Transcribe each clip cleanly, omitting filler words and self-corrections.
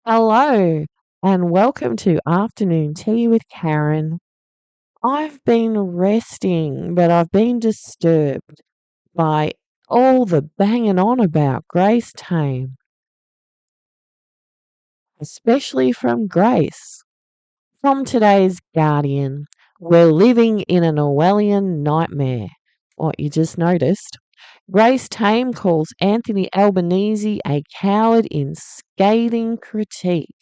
Hello, and welcome to Afternoon Tea with Karen. I've been resting, but I've been disturbed by all the banging on about Grace Tame, especially from Grace. From today's Guardian, we're living in an Orwellian nightmare. What you just noticed. Grace Tame calls Anthony Albanese a coward in scathing critique.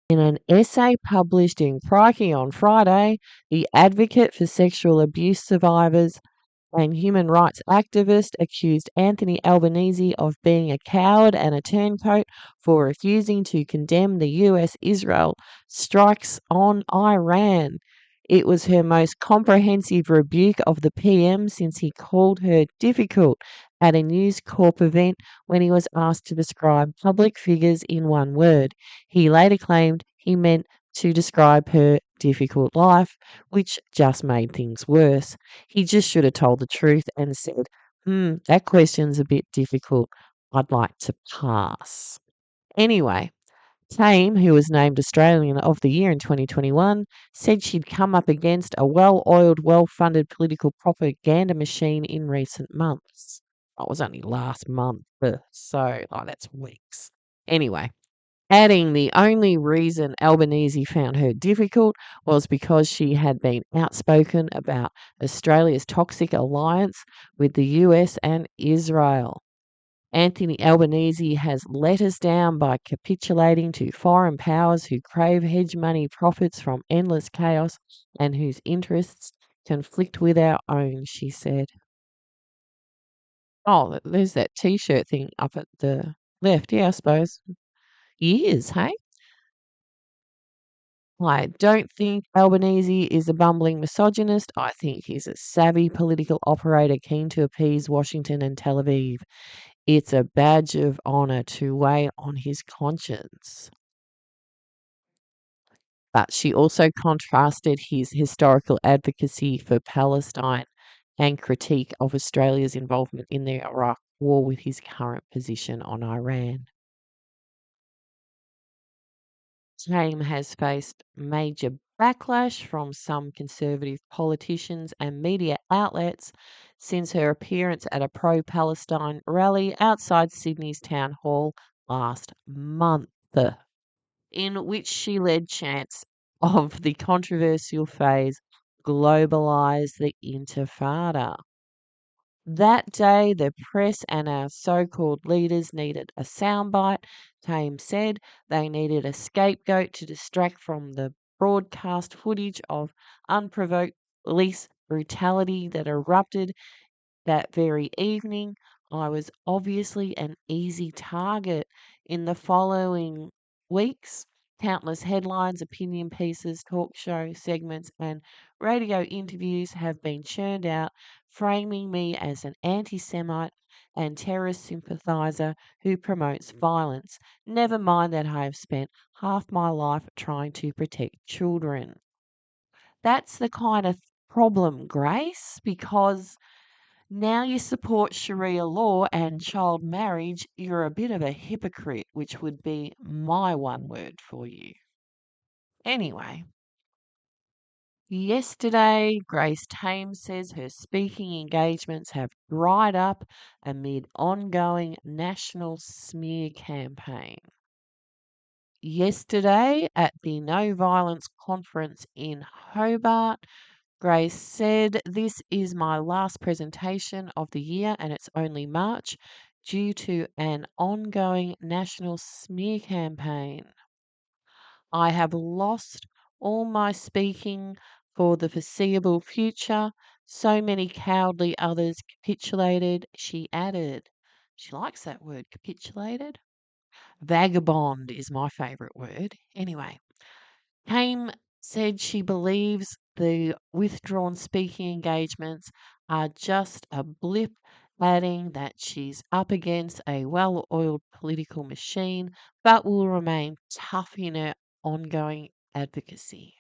In an essay published in Crikey on Friday, the advocate for sexual abuse survivors and human rights activist accused Anthony Albanese of being a coward and a turncoat for refusing to condemn the US Israel strikes on Iran. It was her most comprehensive rebuke of the PM since he called her difficult at a News Corp event when he was asked to describe public figures in one word. He later claimed he meant to describe her difficult life, which just made things worse. He just should have told the truth and said, that question's a bit difficult. I'd like to pass. Anyway, Tame, who was named Australian of the Year in 2021, said she'd come up against a well oiled, well funded political propaganda machine in recent months. It was only last month, so that's weeks. Anyway, adding the only reason Albanese found her difficult was because she had been outspoken about Australia's toxic alliance with the US and Israel. Anthony Albanese has let us down by capitulating to foreign powers who crave hedge money profits from endless chaos and whose interests conflict with our own, she said. Oh, there's that t shirt thing up at the left. Yeah, I suppose. Years, hey? I don't think Albanese is a bumbling misogynist. I think he's a savvy political operator keen to appease Washington and Tel Aviv. It's a badge of honor to weigh on his conscience. But she also contrasted his historical advocacy for Palestine and critique of Australia's involvement in the Iraq war with his current position on Iran. Tame has faced major backlash from some conservative politicians and media outlets since her appearance at a pro Palestine rally outside Sydney's town hall last month, in which she led chants of the controversial phrase globalize the intifada. That day, the press and our so called leaders needed a soundbite. Tame said they needed a scapegoat to distract from the broadcast footage of unprovoked police brutality that erupted that very evening. I was obviously an easy target. In the following weeks, countless headlines, opinion pieces, talk show segments, and radio interviews have been churned out, framing me as an anti Semite and terrorist sympathiser who promotes violence. Never mind that I have spent half my life trying to protect children. That's the kind of problem, Grace, because now you support Sharia law and child marriage, you're a bit of a hypocrite, which would be my one word for you. Anyway, yesterday, Grace Tame says her speaking engagements have dried up amid ongoing national smear campaign. Yesterday, at the No Violence Conference in Hobart, Grace said, "This is my last presentation of the year and it's only March due to an ongoing national smear campaign. I have lost all my speaking for the foreseeable future. So many cowardly others capitulated," she added. She likes that word, capitulated. Vagabond is my favourite word. Anyway. Tame said she believes the withdrawn speaking engagements are just a blip, adding that she's up against a well oiled political machine but will remain tough in her ongoing advocacy.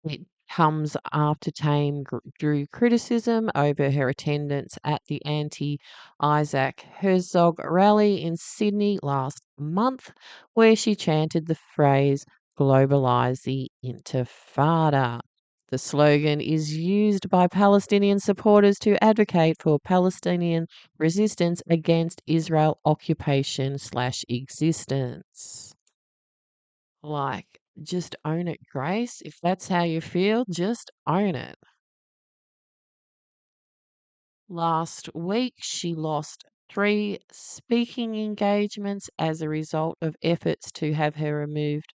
It comes after Tame drew criticism over her attendance at the anti-Isaac Herzog rally in Sydney last month, where she chanted the phrase, "Globalise the Intifada." The slogan is used by Palestinian supporters to advocate for Palestinian resistance against Israel occupation/existence. Like, just own it, Grace. If that's how you feel, just own it. Last week, she lost 3 speaking engagements as a result of efforts to have her removed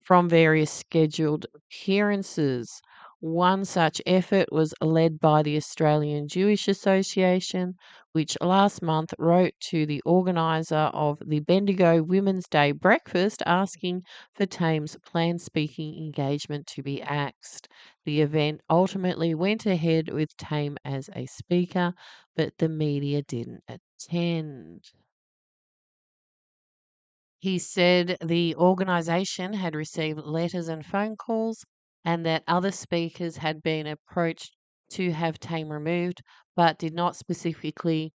from various scheduled appearances. One such effort was led by the Australian Jewish Association, which last month wrote to the organiser of the Bendigo Women's Day breakfast asking for Tame's planned speaking engagement to be axed. The event ultimately went ahead with Tame as a speaker, but the media didn't attend. He said the organisation had received letters and phone calls and that other speakers had been approached to have Tame removed, but did not specifically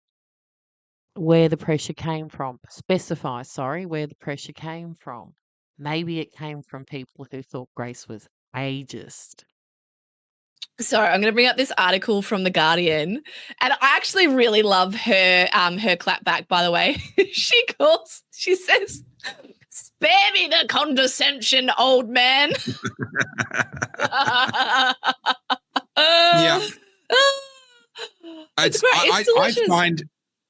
where the pressure came from. Specify, sorry, where the pressure came from. Maybe it came from people who thought Grace was ageist. Sorry, I'm going to bring up this article from The Guardian, and I actually really love her clapback, by the way. She says, "Spare me the condescension, old man." Yeah. It's great. It's delicious.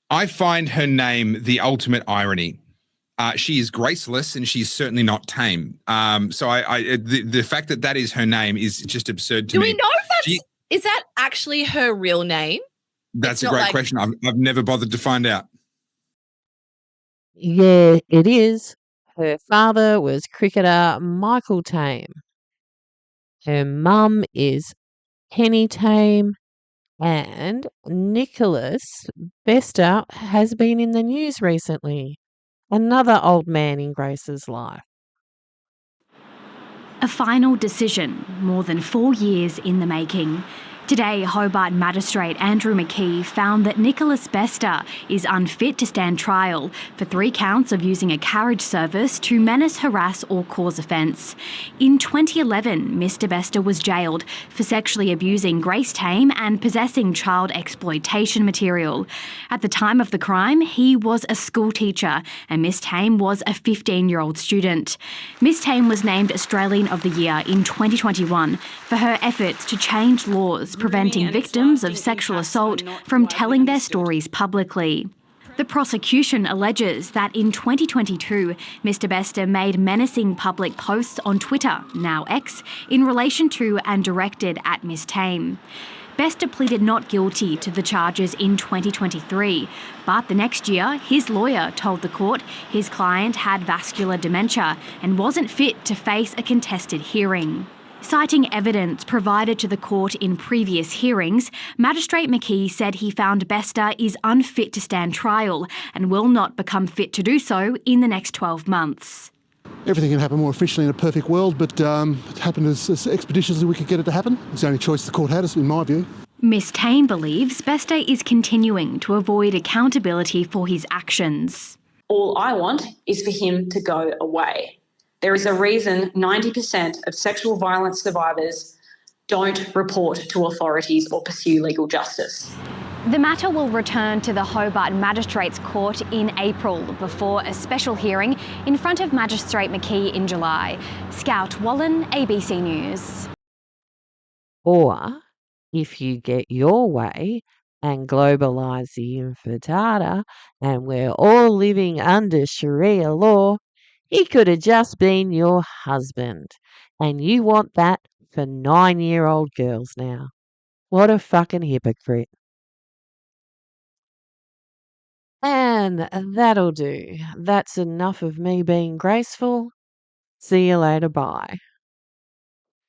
I find her name the ultimate irony. She is graceless, and she's certainly not tame. So the fact that is her name is just absurd to me. Do we know if is that actually her real name? That's a great question. I've never bothered to find out. Yeah, it is. Her father was cricketer Michael Tame. Her mum is Penny Tame, and Nicholas Bester has been in the news recently. Another old man in Grace's life. A final decision, more than 4 years in the making. Today, Hobart Magistrate Andrew McKee found that Nicholas Bester is unfit to stand trial for 3 counts of using a carriage service to menace, harass or cause offence. In 2011, Mr Bester was jailed for sexually abusing Grace Tame and possessing child exploitation material. At the time of the crime, he was a school teacher and Miss Tame was a 15-year-old student. Miss Tame was named Australian of the Year in 2021 for her efforts to change laws preventing victims of sexual assault from telling their stories publicly. The prosecution alleges that in 2022, Mr Bester made menacing public posts on Twitter, now X, in relation to and directed at Miss Tame. Bester pleaded not guilty to the charges in 2023, but the next year, his lawyer told the court his client had vascular dementia and wasn't fit to face a contested hearing. Citing evidence provided to the court in previous hearings, Magistrate McKee said he found Bester is unfit to stand trial and will not become fit to do so in the next 12 months. Everything can happen more efficiently in a perfect world, but it happened as expeditiously as we could get it to happen. It's the only choice the court had, in my view. Miss Tame believes Bester is continuing to avoid accountability for his actions. All I want is for him to go away. There is a reason 90% of sexual violence survivors don't report to authorities or pursue legal justice. The matter will return to the Hobart Magistrates Court in April before a special hearing in front of Magistrate McKee in July. Scout Wallen, ABC News. Or, if you get your way and globalise the Intifada and we're all living under Sharia law, he could have just been your husband. And you want that for 9-year-old girls now. What a fucking hypocrite. And that'll do. That's enough of me being graceful. See you later. Bye.